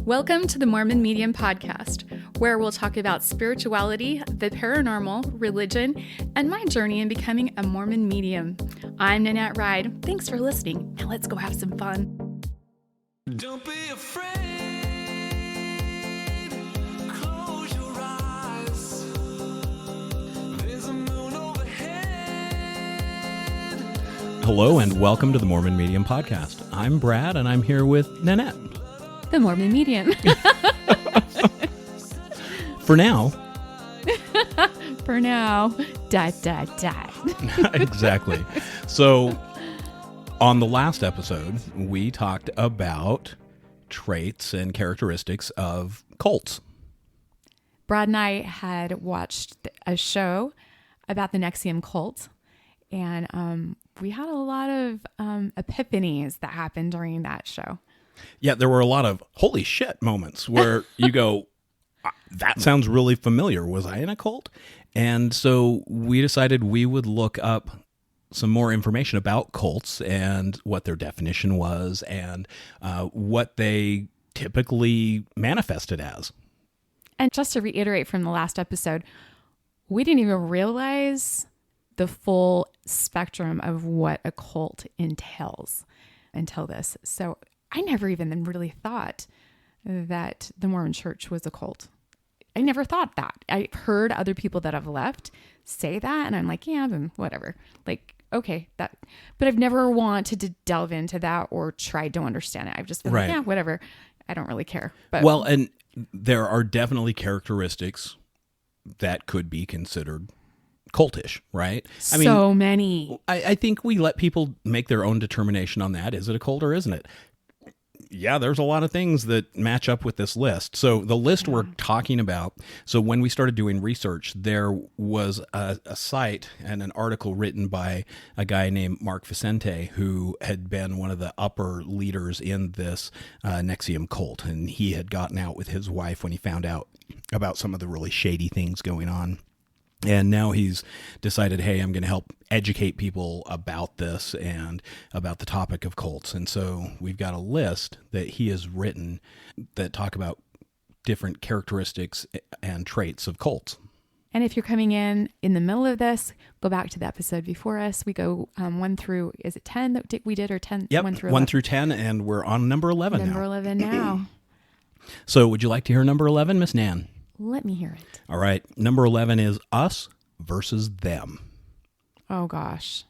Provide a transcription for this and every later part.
Welcome to the Mormon Medium Podcast, where we'll talk about spirituality, the paranormal, religion, and my journey in becoming a Mormon medium. I'm Nanette and Brad. Thanks for listening. Now let's go have some fun. Don't be afraid. Close your eyes. There's a moon overhead. Hello and welcome to the Mormon Medium Podcast. I'm Brad and I'm here with Nanette. The Mormon Medium. For now. For now. Exactly. So on the last episode, we talked about traits and characteristics of cults. Brad and I had watched a show about the NXIVM cult, and we had a lot of epiphanies that happened during that show. Yeah, there were a lot of holy shit moments where you go, that sounds really familiar. Was I in a cult? And so we decided we would look up some more information about cults and what their definition was and what they typically manifested as. And just to reiterate from the last episode, we didn't even realize the full spectrum of what a cult entails until this. So I never even really thought that the Mormon Church was a cult. I never thought that. I've heard other people that have left say that, and I'm like, yeah, then whatever. Like, okay, that. But I've never wanted to delve into that or tried to understand it. I've just been like, yeah, whatever. I don't really care. But well, and there are definitely characteristics that could be considered cultish, right? I mean, so many. I think we let people make their own determination on that. Is it a cult or isn't it? Yeah, there's a lot of things that match up with this list. So the list we're talking about, so when we started doing research, there was a site and an article written by a guy named Mark Vicente, who had been one of the upper leaders in this NXIVM cult. And he had gotten out with his wife when he found out about some of the really shady things going on. And now he's decided, hey, I'm going to help educate people about this and about the topic of cults. And so we've got a list that he has written that talk about different characteristics and traits of cults. And if you're coming in the middle of this, go back to the episode before us. We go 1 through, is it 10 that we did, or 10? Yep, 1 through 1 through 10, and we're on number 11 now. Number 11 now. So would you like to hear number 11, Miss Nan? Let me hear it. All right. Number 11 is us versus them. Oh, gosh.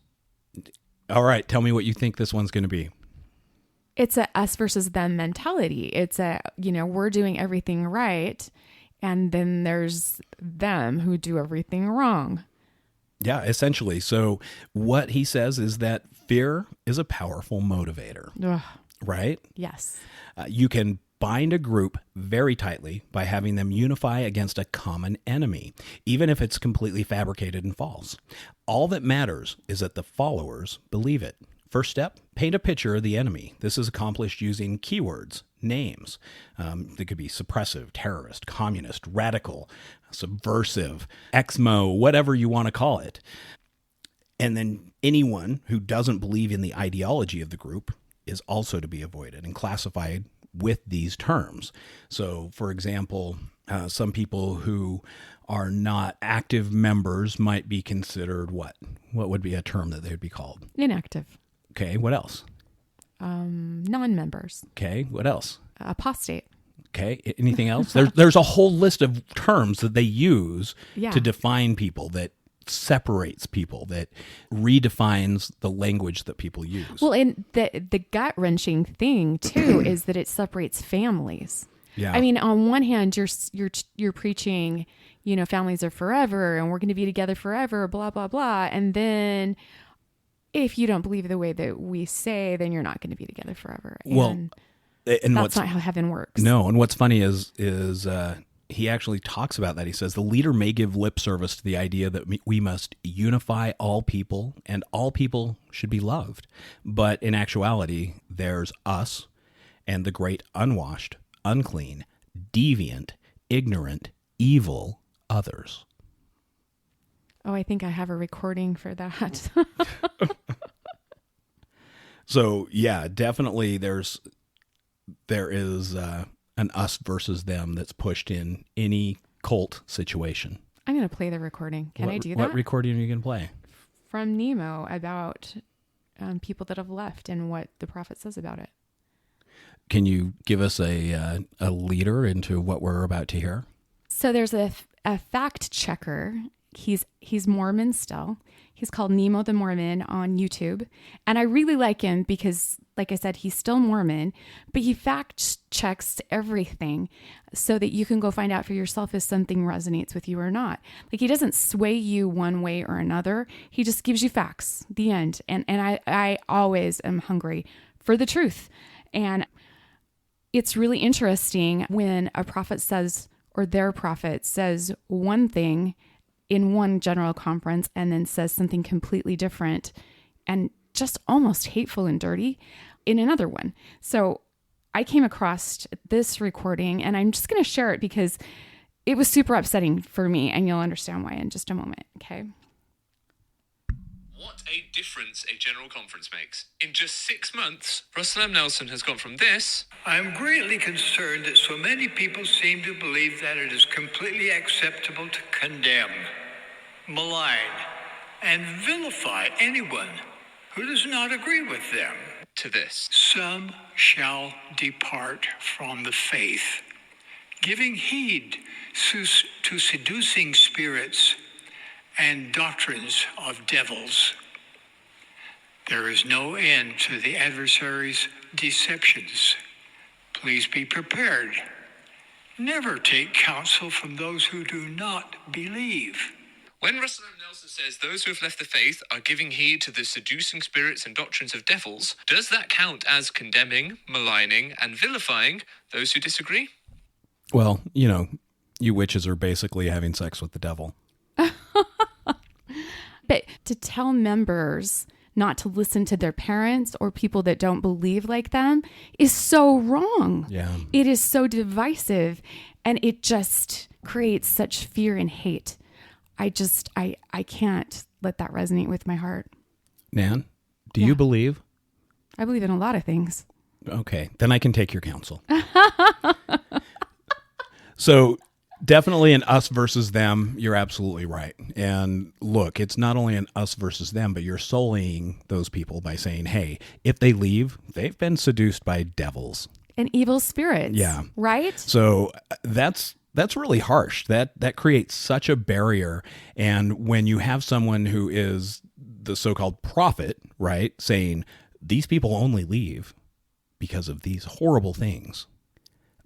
All right. Tell me what you think this one's going to be. It's a us versus them mentality. It's a, we're doing everything right, and then there's them who do everything wrong. Yeah, essentially. So what he says is that fear is a powerful motivator. Ugh. Right? Yes. You can bind a group very tightly by having them unify against a common enemy, even if it's completely fabricated and false. All that matters is that the followers believe it. First step, paint a picture of the enemy. This is accomplished using keywords, names. They could be suppressive, terrorist, communist, radical, subversive, exmo, whatever you want to call it. And then anyone who doesn't believe in the ideology of the group is also to be avoided and classified with these terms. So, for example, some people who are not active members might be considered what? What would be a term that they would be called? Inactive. Okay, what else? Non-members. Okay, what else? Apostate. Okay, anything else? There's a whole list of terms that they use to define people, that separates people, that redefines the language that people use. Well, and the gut-wrenching thing too is that it separates families. Yeah. I mean, on one hand, you're preaching, families are forever and we're going to be together forever, blah blah blah, and then if you don't believe the way that we say, then you're not going to be together forever. And that's not how heaven works. No, and what's funny is he actually talks about that. He says, the leader may give lip service to the idea that we must unify all people and all people should be loved. But in actuality, there's us and the great unwashed, unclean, deviant, ignorant, evil others. Oh, I think I have a recording for that. So, yeah, definitely there is an us versus them that's pushed in any cult situation. I'm going to play the recording. Can I do that? What recording are you going to play? From Nemo about people that have left and what the prophet says about it. Can you give us a leader into what we're about to hear? So there's a fact checker. He's Mormon still. He's called Nemo the Mormon on YouTube. And I really like him because, like I said, he's still Mormon, but he fact checks everything so that you can go find out for yourself if something resonates with you or not. Like, he doesn't sway you one way or another. He just gives you facts, the end. And I always am hungry for the truth. And it's really interesting when a prophet says, or their prophet says one thing in one general conference and then says something completely different and just almost hateful and dirty in another one. So I came across this recording and I'm just going to share it because it was super upsetting for me, and you'll understand why in just a moment. Okay. What a difference a general conference makes. In just 6 months, Russell M. Nelson has gone from this. I am greatly concerned that so many people seem to believe that it is completely acceptable to condemn, malign, and vilify anyone who does not agree with them. To this. Some shall depart from the faith, giving heed to seducing spirits and doctrines of devils. There is no end to the adversary's deceptions. Please be prepared. Never take counsel from those who do not believe. When Russell M. Nelson says those who have left the faith are giving heed to the seducing spirits and doctrines of devils, does that count as condemning, maligning, and vilifying those who disagree? Well, you witches are basically having sex with the devil. But to tell members not to listen to their parents or people that don't believe like them is so wrong. Yeah. It is so divisive, and it just creates such fear and hate. I can't let that resonate with my heart. Nan, do you believe? I believe in a lot of things. Okay, then I can take your counsel. So definitely an us versus them. You're absolutely right. And look, it's not only an us versus them, but you're sullying those people by saying, hey, if they leave, they've been seduced by devils And evil spirits. Yeah. Right? So that's really harsh. That creates such a barrier. And when you have someone who is the so-called prophet, right, saying these people only leave because of these horrible things,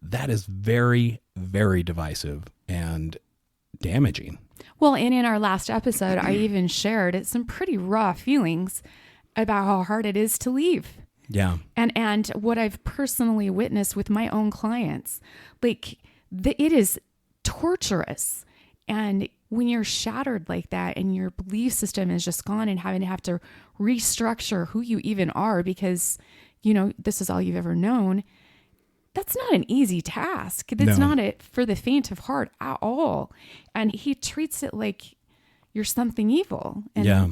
that is very, very divisive and damaging. Well, and in our last episode, I even shared some pretty raw feelings about how hard it is to leave. Yeah. And what I've personally witnessed with my own clients, like it is torturous. And when you're shattered like that and your belief system is just gone and having to have to restructure who you even are because, this is all you've ever known, that's not an easy task. That's not it for the faint of heart at all. And he treats it like you're something evil. And yeah.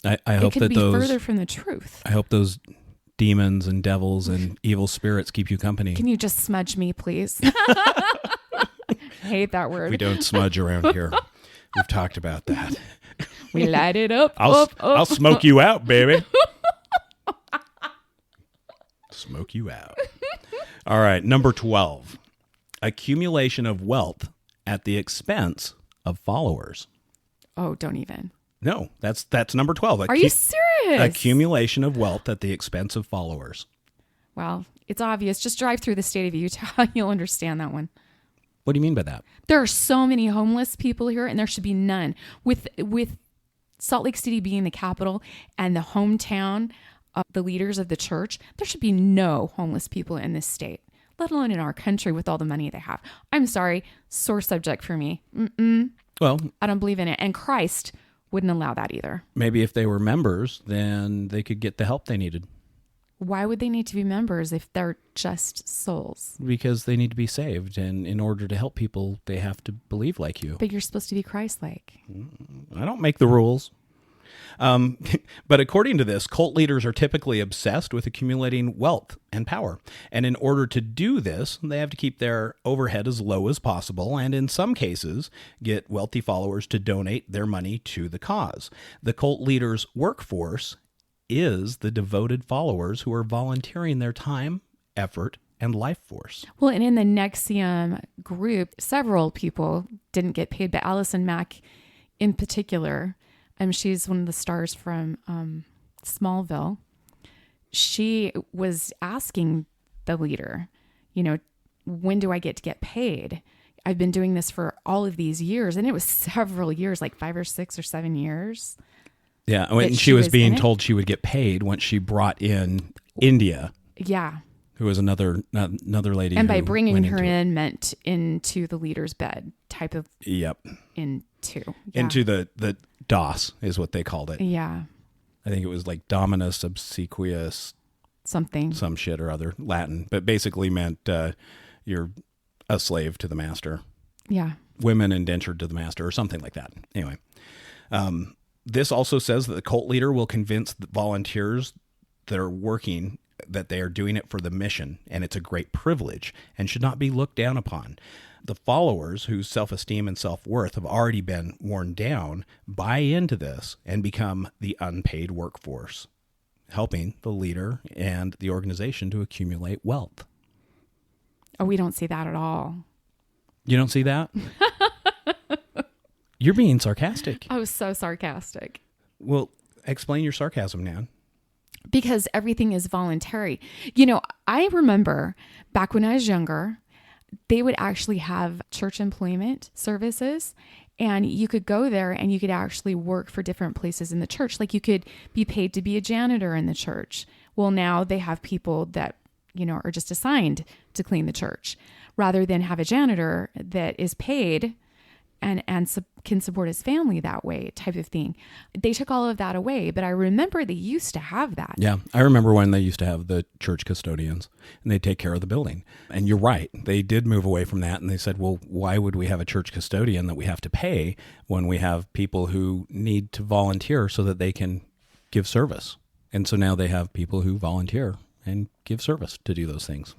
I hope it could that be further from the truth. I hope those demons and devils and evil spirits keep you company. Can you just smudge me, please? I hate that word. We don't smudge around here. We've talked about that. We light it up. I'll smoke you out, baby. Smoke you out. All right, number 12. Accumulation of wealth at the expense of followers. Oh, don't even. No, that's number 12. Are you serious? Accumulation of wealth at the expense of followers. Well, it's obvious. Just drive through the state of Utah. You'll understand that one. What do you mean by that? There are so many homeless people here, and there should be none. With Salt Lake City being the capital and the hometown of the leaders of the church, there should be no homeless people in this state, let alone in our country with all the money they have. I'm sorry, sore subject for me. Well, I don't believe in it. And Christ wouldn't allow that either. maybe if they were members, then they could get the help they needed. Why would they need to be members if they're just souls? Because they need to be saved. And in order to help people, they have to believe like you. But you're supposed to be Christ-like. I don't make the rules. But according to this, cult leaders are typically obsessed with accumulating wealth and power. And in order to do this, they have to keep their overhead as low as possible, and in some cases, get wealthy followers to donate their money to the cause. The cult leaders' workforce is the devoted followers who are volunteering their time, effort, and life force. Well, and in the NXIVM group, several people didn't get paid, but Allison Mack in particular, she's one of the stars from Smallville. She was asking the leader, when do I get paid? I've been doing this for all of these years, and it was several years, like 5 or 6 or 7 years. Yeah, and she was being told she would get paid once she brought in India. Yeah. Who was another lady. And by bringing her in meant into the leader's bed type of. Yep. Into the DOS is what they called it. Yeah. I think it was like Dominus Obsequious. Something. Some shit or other, Latin. But basically meant you're a slave to the master. Yeah. Women indentured to the master or something like that. Anyway. This also says that the cult leader will convince the volunteers that are working that they are doing it for the mission, and it's a great privilege and should not be looked down upon. The followers whose self-esteem and self-worth have already been worn down buy into this and become the unpaid workforce, helping the leader and the organization to accumulate wealth. Oh, we don't see that at all. You don't see that? You're being sarcastic. I was so sarcastic. Well, explain your sarcasm, Nan. Because everything is voluntary. I remember back when I was younger, they would actually have church employment services, and you could go there and you could actually work for different places in the church. Like you could be paid to be a janitor in the church. Well, now they have people that, are just assigned to clean the church rather than have a janitor that is paid and can support his family that way type of thing. They took all of that away, but I remember they used to have that. Yeah, I remember when they used to have the church custodians and they'd take care of the building. And you're right, they did move away from that and they said, well, why would we have a church custodian that we have to pay when we have people who need to volunteer so that they can give service? And so now they have people who volunteer and give service to do those things.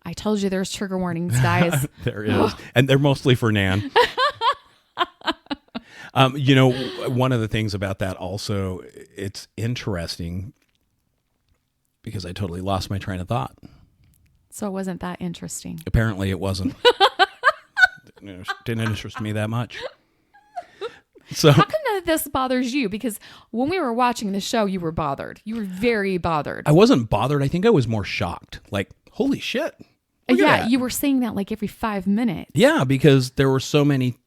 I told you there's trigger warnings, guys. There is. And they're mostly for Nan. One of the things about that also, it's interesting because I totally lost my train of thought. So it wasn't that interesting. Apparently it wasn't. Didn't interest me that much. So how come none of this bothers you? Because when we were watching the show, you were bothered. You were very bothered. I wasn't bothered. I think I was more shocked. Like, holy shit. Yeah, you were saying that like every 5 minutes. Yeah, because there were so many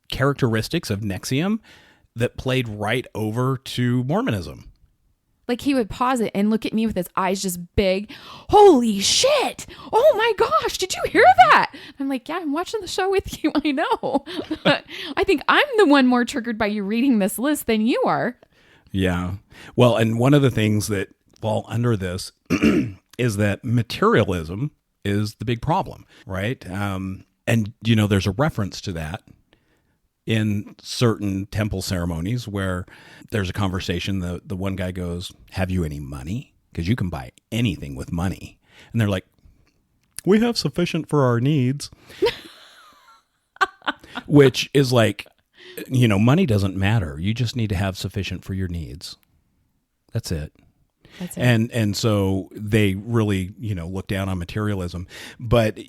characteristics of NXIVM that played right over to Mormonism. Like he would pause it and look at me with his eyes just big. Holy shit. Oh my gosh. Did you hear that? I'm like, yeah, I'm watching the show with you. I know. But I think I'm the one more triggered by you reading this list than you are. Yeah. Well, and one of the things that fall under this is that materialism is the big problem, right? And, there's a reference to that in certain temple ceremonies where there's a conversation. The one guy goes, have you any money? Because you can buy anything with money. And they're like, we have sufficient for our needs. Which is like, money doesn't matter. You just need to have sufficient for your needs. That's it. That's it. And so they really, look down on materialism. But,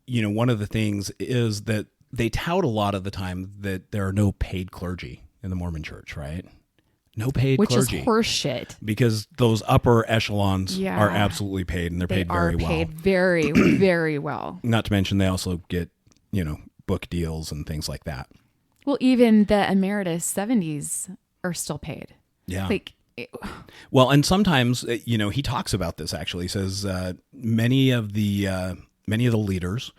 one of the things is that they tout a lot of the time that there are no paid clergy in the Mormon church, right? No paid clergy. Which is horseshit. Because those upper echelons are absolutely paid, and they're paid very well. They are paid very, very well. Not to mention they also get, book deals and things like that. Well, even the emeritus 70s are still paid. Yeah. Well, and sometimes, he talks about this actually. He says many of the leaders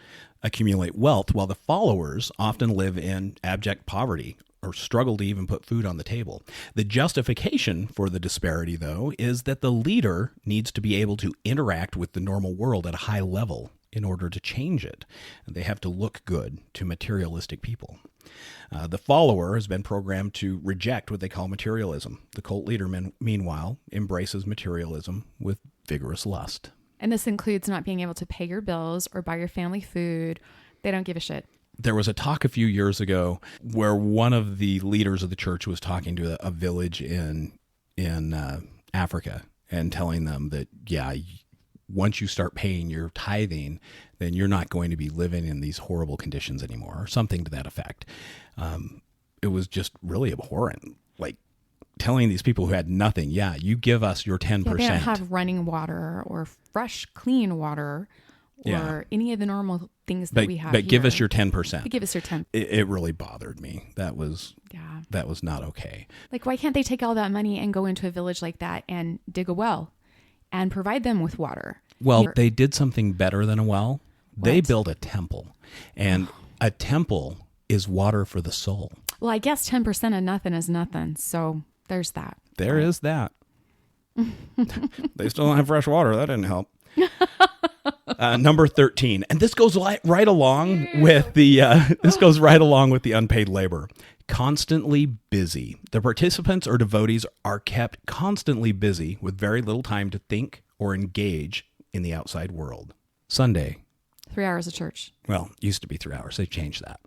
accumulate wealth while the followers often live in abject poverty or struggle to even put food on the table. The justification for the disparity, though, is that the leader needs to be able to interact with the normal world at a high level in order to change it. And they have to look good to materialistic people. The follower has been programmed to reject what they call materialism. The cult leader, meanwhile, embraces materialism with vigorous lust. And this includes not being able to pay your bills or buy your family food. They don't give a shit. There was a talk a few years ago where one of the leaders of the church was talking to a village in Africa and telling them that, once you start paying your tithing, then you're not going to be living in these horrible conditions anymore, or something to that effect. It was just really abhorrent. Like telling these people who had nothing, you give us your 10%. Yeah, they don't have running water or fresh, clean water or any of the normal things that we have But here. give us your 10%. But give us your 10%. It really bothered me. That was not okay. Like, why can't they take all that money and go into a village like that and dig a well and provide them with water? Well, they did something better than a well. They What? built a temple. And a temple is water for the soul. Well, I guess 10% of nothing is nothing. So there's that. There is that. They still don't have fresh water. That didn't help. Number 13, and this goes right along with the unpaid labor. Constantly busy. The participants or devotees are kept constantly busy with very little time to think or engage in the outside world. Sunday. 3 hours of church. Well, used to be 3 hours. They changed that.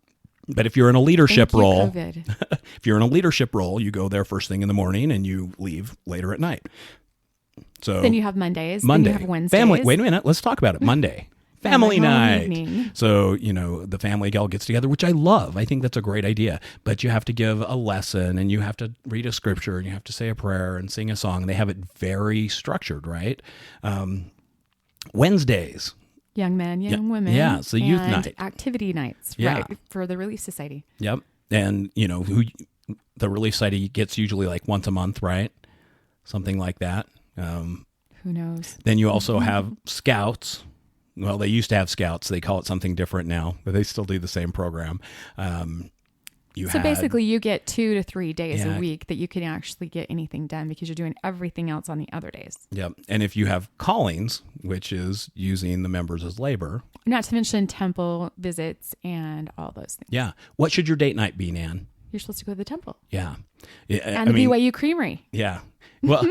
But if you're in a leadership role, if you're in a leadership role, you go there first thing in the morning and you leave later at night. So then you have Mondays. Monday. Then you have Wednesdays. Family. Wait a minute. Let's talk about it. Monday. Family home night. evening. So, the family all gets together, which I love. I think that's a great idea. But you have to give a lesson and you have to read a scripture and you have to say a prayer and sing a song. They have it very structured, right? Wednesdays. Young men, young women. Yeah, it's the youth and night. Activity nights, Yeah. right, for the Relief Society. Yep. And, the Relief Society gets usually like once a month, right? Something like that. Who knows? Then you also have scouts. Well, they used to have scouts. They call it something different now, but they still do the same program. Basically, you get 2 to 3 days Yeah. a week that you can actually get anything done because you're doing everything else on the other days. Yep. And if you have callings, which is using the members as labor. Not to mention temple visits and all those things. Yeah. What should your date night be, Nan? You're supposed to go to the temple Yeah. and the BYU Creamery. Yeah. Well,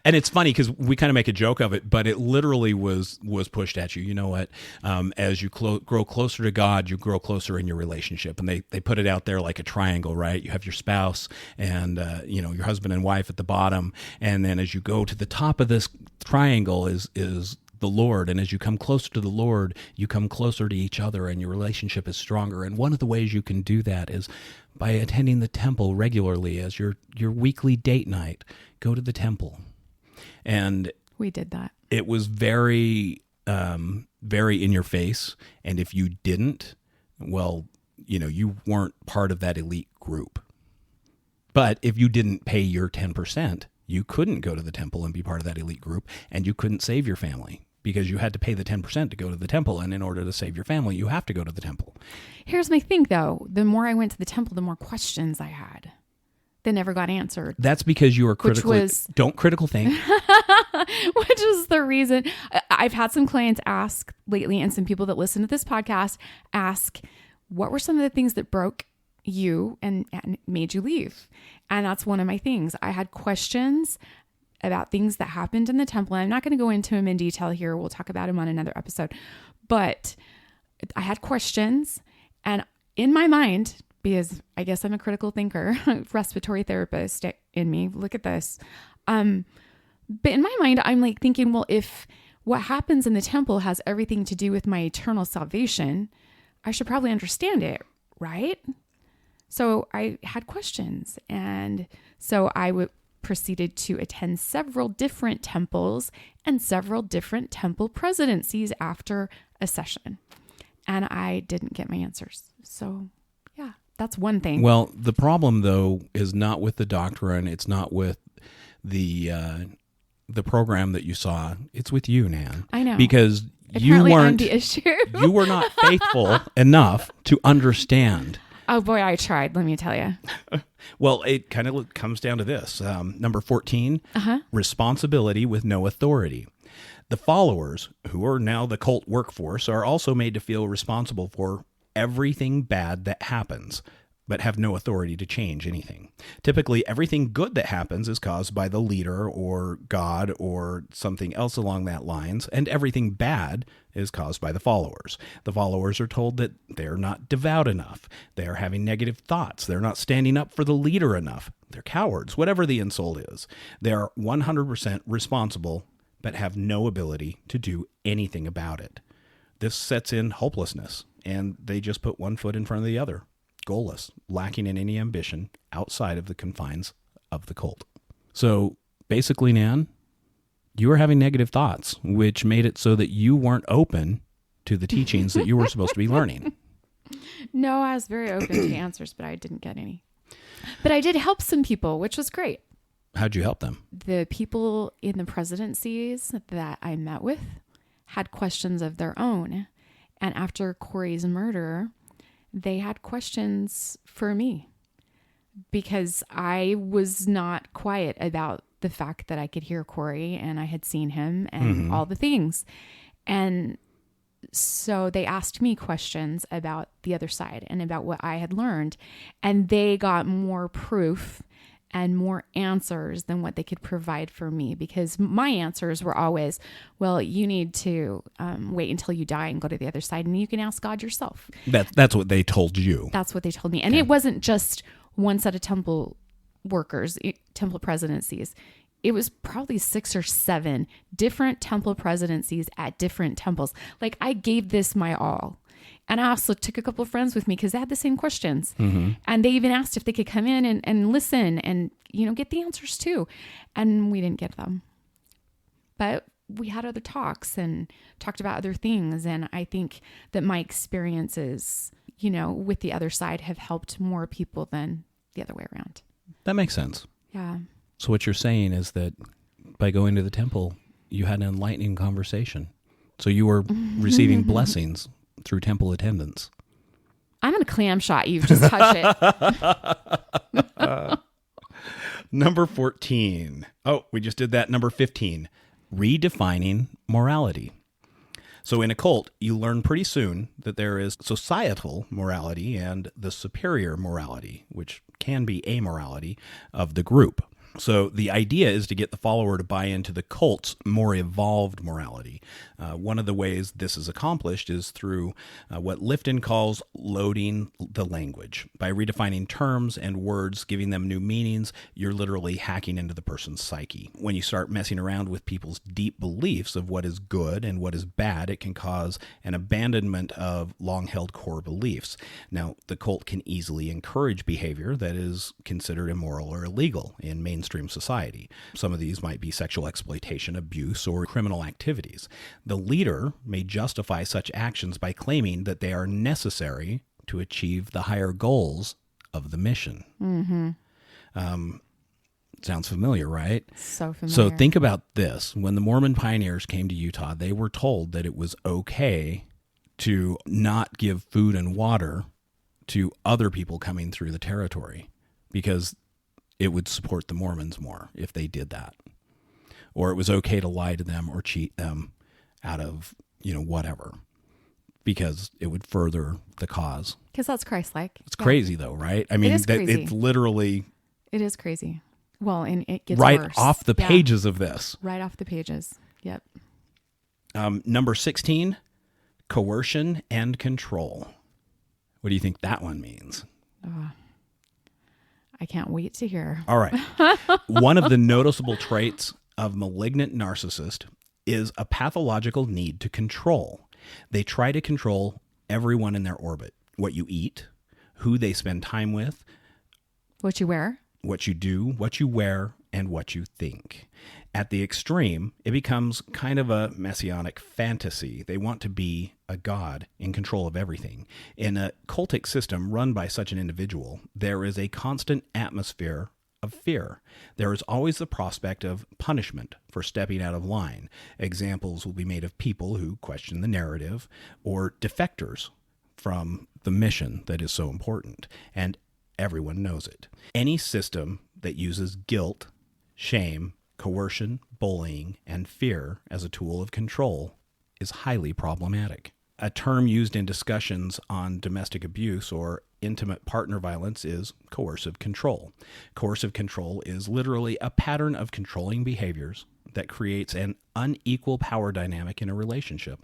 and it's funny because we kind of make a joke of it, but it literally was pushed at you. You know what? As you grow closer to God, you grow closer in your relationship. And they put it out there like a triangle, right? You have your spouse and, your husband and wife at the bottom. And then as you go to the top of this triangle is the Lord. And as you come closer to the Lord, you come closer to each other and your relationship is stronger. And one of the ways you can do that is by attending the temple regularly as your weekly date night. Go to the temple. And We did that. it was very, very in your face. And if you didn't, well, you weren't part of that elite group. But if you didn't pay your 10%, you couldn't go to the temple and be part of that elite group, and you couldn't save your family because you had to pay the 10% to go to the temple. And in order to save your family, you have to go to the temple. Here's my thing, though. The more I went to the temple, the more questions I had that never got answered. That's because you were critical. Don't critical think. Which is the reason I've had some clients ask lately, and some people that listen to this podcast ask, what were some of the things that broke you and made you leave? And that's one of my things. I had questions about things that happened in the temple. And I'm not going to go into them in detail here. We'll talk about them on another episode. But I had questions, and in my mind, because I guess I'm a critical thinker, respiratory therapist in me, look at this. But in my mind, I'm like thinking, well, if what happens in the temple has everything to do with my eternal salvation, I should probably understand it, right? So I had questions. And so I proceeded to attend several different temples and several different temple presidencies after a session. And I didn't get my answers. So yeah, that's one thing. Well, the problem, though, is not with the doctrine. It's not with the program that you saw. It's with you, Nan. I know. Because Apparently you I'm weren't the issue. you were not faithful enough to understand. Oh boy, I tried, let me tell you. Well, it kind of comes down to this. Number 14, responsibility with no authority. The followers, who are now the cult workforce, are also made to feel responsible for everything bad that happens, but have no authority to change anything. Typically, everything good that happens is caused by the leader or God or something else along that lines, and everything bad is caused by the followers. The followers are told that they're not devout enough. They are having negative thoughts. They're not standing up for the leader enough. They're cowards, whatever the insult is. They're 100% responsible, but have no ability to do anything about it. This sets in hopelessness, and they just put one foot in front of the other. Goalless, lacking in any ambition outside of the confines of the cult. So basically, Nan, you were having negative thoughts, which made it so that you weren't open to the teachings that you were supposed to be learning. No, I was very open to answers, but I didn't get any. But I did help some people, which was great. How'd you help them? The people in the presidencies that I met with had questions of their own. And after Corey's murder, they had questions for me because I was not quiet about the fact that I could hear Corey and I had seen him and all the things. And so they asked me questions about the other side and about what I had learned. And they got more proof and more answers than what they could provide for me, because my answers were always, well, you need to wait until you die and go to the other side and you can ask God yourself. That's what they told you. That's what they told me. And it wasn't just one set of temple workers, temple presidencies. It was probably 6 or 7 different temple presidencies at different temples. Like, I gave this my all. And I also took a couple of friends with me because they had the same questions. And they even asked if they could come in and listen and, get the answers too. And we didn't get them. But we had other talks and talked about other things. And I think that my experiences, with the other side have helped more people than the other way around. That makes sense. Yeah. So what you're saying is that by going to the temple, you had an enlightening conversation. So you were receiving blessings through temple attendance. I'm going to clam shot you. Just touch it. Number 14. Oh, we just did that. Number 15. Redefining morality. So in a cult, you learn pretty soon that there is societal morality and the superior morality, which can be amorality of the group. So the idea is to get the follower to buy into the cult's more evolved morality. One of the ways this is accomplished is through what Lifton calls loading the language. By redefining terms and words, giving them new meanings, you're literally hacking into the person's psyche. When you start messing around with people's deep beliefs of what is good and what is bad, it can cause an abandonment of long-held core beliefs. Now, the cult can easily encourage behavior that is considered immoral or illegal in mainstream society. Some of these might be sexual exploitation, abuse, or criminal activities. The leader may justify such actions by claiming that they are necessary to achieve the higher goals of the mission. Sounds familiar, right? So familiar. So think about this. When the Mormon pioneers came to Utah, they were told that it was okay to not give food and water to other people coming through the territory because it would support the Mormons more if they did that. Or it was okay to lie to them or cheat them out of, whatever, because it would further the cause. Because that's Christ-like. It's crazy though, right? I mean, is crazy. it's literally... It is crazy. Well, and it gets right worse. off the pages of this. Right off the pages. Yep. Number 16, coercion and control. What do you think that one means? I can't wait to hear. All right. One of the noticeable traits of malignant narcissist is a pathological need to control. They try to control everyone in their orbit. What you eat, who they spend time with, What you wear. What you do, what you wear, and what you think. At the extreme, it becomes kind of a messianic fantasy. They want to be a god in control of everything. In a cultic system run by such an individual, there is a constant atmosphere of fear. There is always the prospect of punishment for stepping out of line. Examples will be made of people who question the narrative or defectors from the mission that is so important, and everyone knows it. Any system that uses guilt, shame, coercion, bullying, and fear as a tool of control is highly problematic. A term used in discussions on domestic abuse or intimate partner violence is coercive control. Coercive control is literally a pattern of controlling behaviors that creates an unequal power dynamic in a relationship,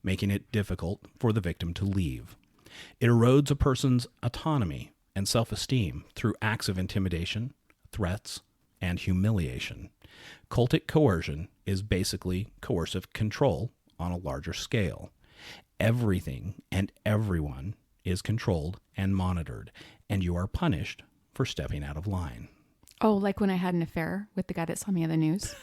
making it difficult for the victim to leave. It erodes a person's autonomy and self-esteem through acts of intimidation, threats, and humiliation. Cultic coercion is basically coercive control on a larger scale. Everything and everyone is controlled and monitored, and you are punished for stepping out of line. Oh, like when I had an affair with the guy that saw me on the news.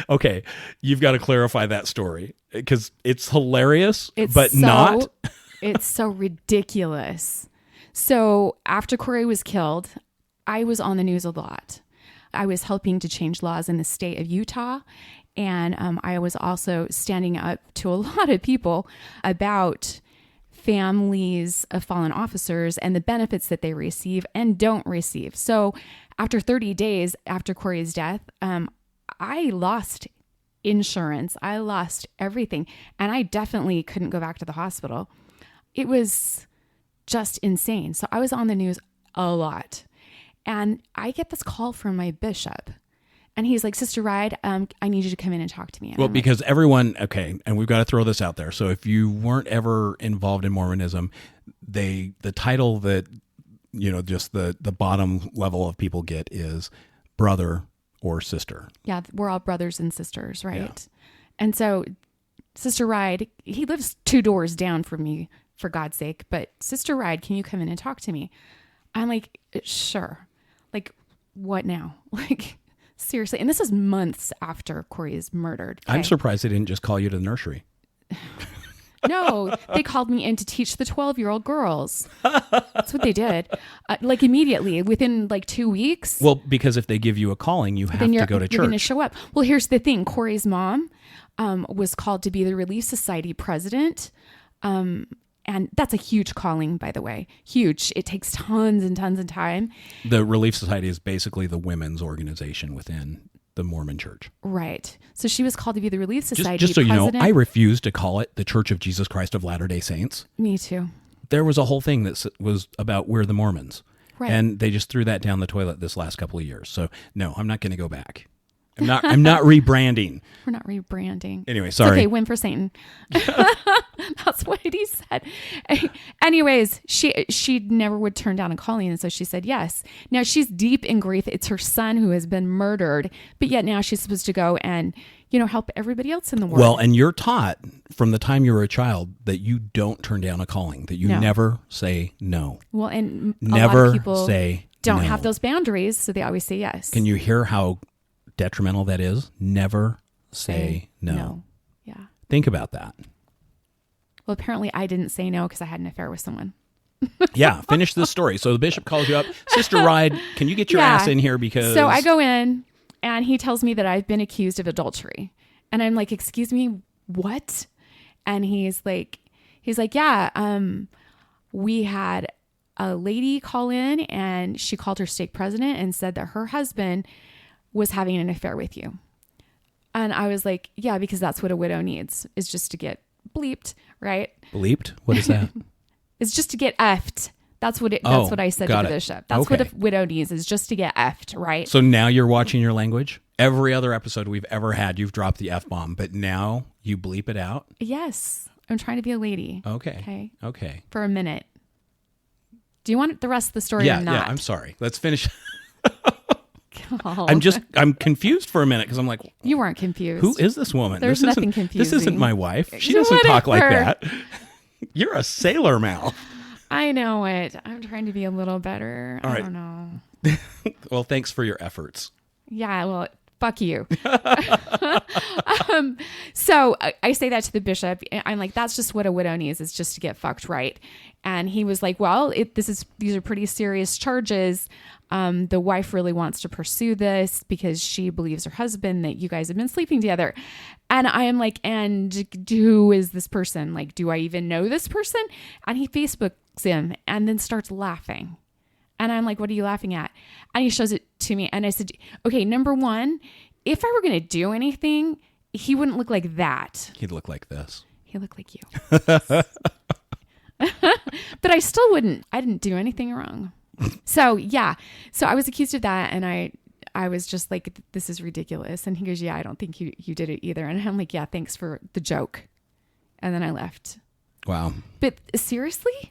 Okay, you've got to clarify that story because it's hilarious, but not. It's so ridiculous. So after Corey was killed, I was on the news a lot. I was helping to change laws in the state of Utah. And I was also standing up to a lot of people about families of fallen officers and the benefits that they receive and don't receive. So after 30 days after Corey's death, I lost insurance. I lost everything. And I definitely couldn't go back to the hospital. It was just insane. So I was on the news a lot. And I get this call from my bishop. And he's like, Sister Ride, I need you to come in and talk to me. And well, I'm because everyone, okay, and we've got to throw this out there. So if you weren't ever involved in Mormonism, the title that, just the bottom level of people get is brother or sister. Yeah, we're all brothers and sisters, right? Yeah. And so Sister Ride, he lives 2 doors down from me, for God's sake. But Sister Ride, can you come in and talk to me? I'm like, sure. Like, what now? Like... Seriously. And this is months after Corey is murdered. Okay? I'm surprised they didn't just call you to the nursery. No, they called me in to teach the 12-year-old girls. That's what they did. Like immediately, within like 2 weeks. Well, because if they give you a calling, you have to go to church. You're going to show up. Well, here's the thing. Corey's mom was called to be the Relief Society president. And that's a huge calling, by the way. Huge. It takes tons and tons of time. The Relief Society is basically the women's organization within the Mormon Church. Right. So she was called to be the Relief Society Just so president. you know, I refuse to call it the Church of Jesus Christ of Latter-day Saints. Me too. There was a whole thing that was about we're the Mormons. Right. And they just threw that down the toilet this last couple of years. So no, I'm not going to go back. I'm not rebranding. We're not rebranding. Anyway, sorry. It's okay, win for Satan. That's what he said. Anyways, she never would turn down a calling, and so she said yes. Now she's deep in grief. It's her son who has been murdered, but yet now she's supposed to go and help everybody else in the world. Well, and you're taught from the time you were a child that you don't turn down a calling, that you never say no. Well, and never a lot of people say don't no. have those boundaries, so they always say yes. Can you hear how detrimental that is? Never say no. Yeah. Think about that. Well, apparently I didn't say no because I had an affair with someone. Yeah, finish this story. So the bishop calls you up. Sister Ride, can you get your ass in here? Because So I go in and he tells me that I've been accused of adultery. And I'm like, excuse me, what? And he's like, yeah, we had a lady call in and she called her stake president and said that her husband was having an affair with you. And I was like, yeah, because that's what a widow needs, is just to get bleeped, right? Bleeped? What is that? It's just to get effed. That's what I said to the bishop. That's what a widow needs, is just to get effed, right? So now you're watching your language? Every other episode we've ever had, you've dropped the F-bomb, but now you bleep it out? Yes. I'm trying to be a lady. Okay. For a minute. Do you want the rest of the story or not? Yeah, I'm sorry. Let's finish. Oh. I'm confused for a minute because I'm like, you weren't confused. Who is this woman? There's nothing confusing. This isn't my wife. She doesn't talk like that. You're a sailor mouth. I know it. I'm trying to be a little better. All right. I don't know. Well, thanks for your efforts. Yeah, well, fuck you. So I say that to the bishop. I'm like, that's just what a widow needs, is just to get fucked, right? And he was like, well, these are pretty serious charges. The wife really wants to pursue this because she believes her husband that you guys have been sleeping together. And I am like, and who is this person? Like, do I even know this person? And he Facebooks him and then starts laughing. And I'm like, what are you laughing at? And he shows it to me. And I said, okay, number one, if I were going to do anything, he wouldn't look like that. He'd look like this. He looked like you. But I still wouldn't. I didn't do anything wrong. So yeah. So I was accused of that, and I was just like, this is ridiculous. And he goes, yeah, I don't think you did it either. And I'm like, yeah, thanks for the joke. And then I left. Wow. But seriously?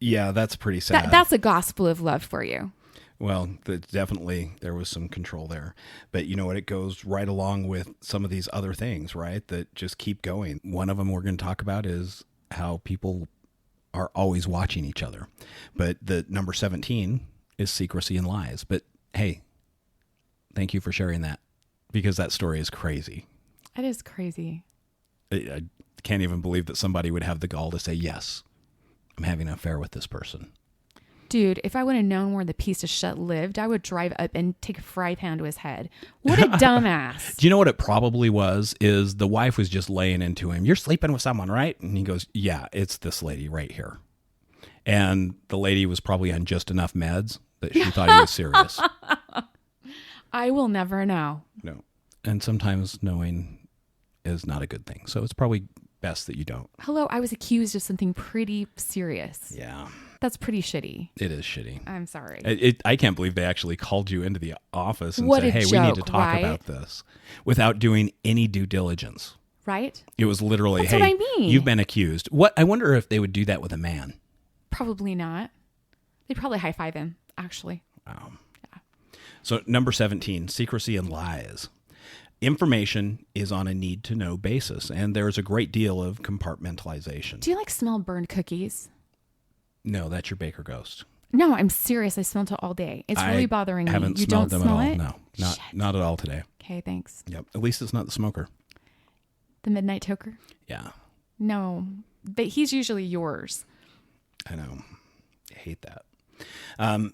Yeah, that's pretty sad. That's a gospel of love for you. Well, definitely there was some control there. But you know what? It goes right along with some of these other things, right? That just keep going. One of them we're going to talk about is how people are always watching each other. But the number 17 is secrecy and lies. But hey, thank you for sharing that, because that story is crazy. It is crazy. I can't even believe that somebody would have the gall to say, yes, I'm having an affair with this person. Dude, if I would have known where the piece of shit lived, I would drive up and take a fry pan to his head. What a dumbass. Do you know what it probably was? Is the wife was just laying into him. You're sleeping with someone, right? And he goes, yeah, it's this lady right here. And the lady was probably on just enough meds that she thought he was serious. I will never know. No. And sometimes knowing is not a good thing. So it's probably best that you don't. Hello, I was accused of something pretty serious. Yeah. That's pretty shitty. It is shitty. I'm sorry. I can't believe they actually called you into the office and What said, a hey, we need to joke, talk right? about this, without doing any due diligence. Right? It was literally, That's hey, what I mean. you've been accused. I wonder if they would do that with a man. Probably not. They'd probably high five him, actually. Wow. Yeah. So number 17, secrecy and lies. Information is on a need-to-know basis, and there's a great deal of compartmentalization. Do you like smell burned cookies? No, that's your baker ghost. No, I'm serious. I smelled it all day. It's really bothering me. Haven't You smelled don't them smell at all. it? No, Shit. not at all today. Okay, thanks. Yep. At least it's not the smoker. The Midnight Toker? Yeah, No, but he's usually yours. I know. I hate that.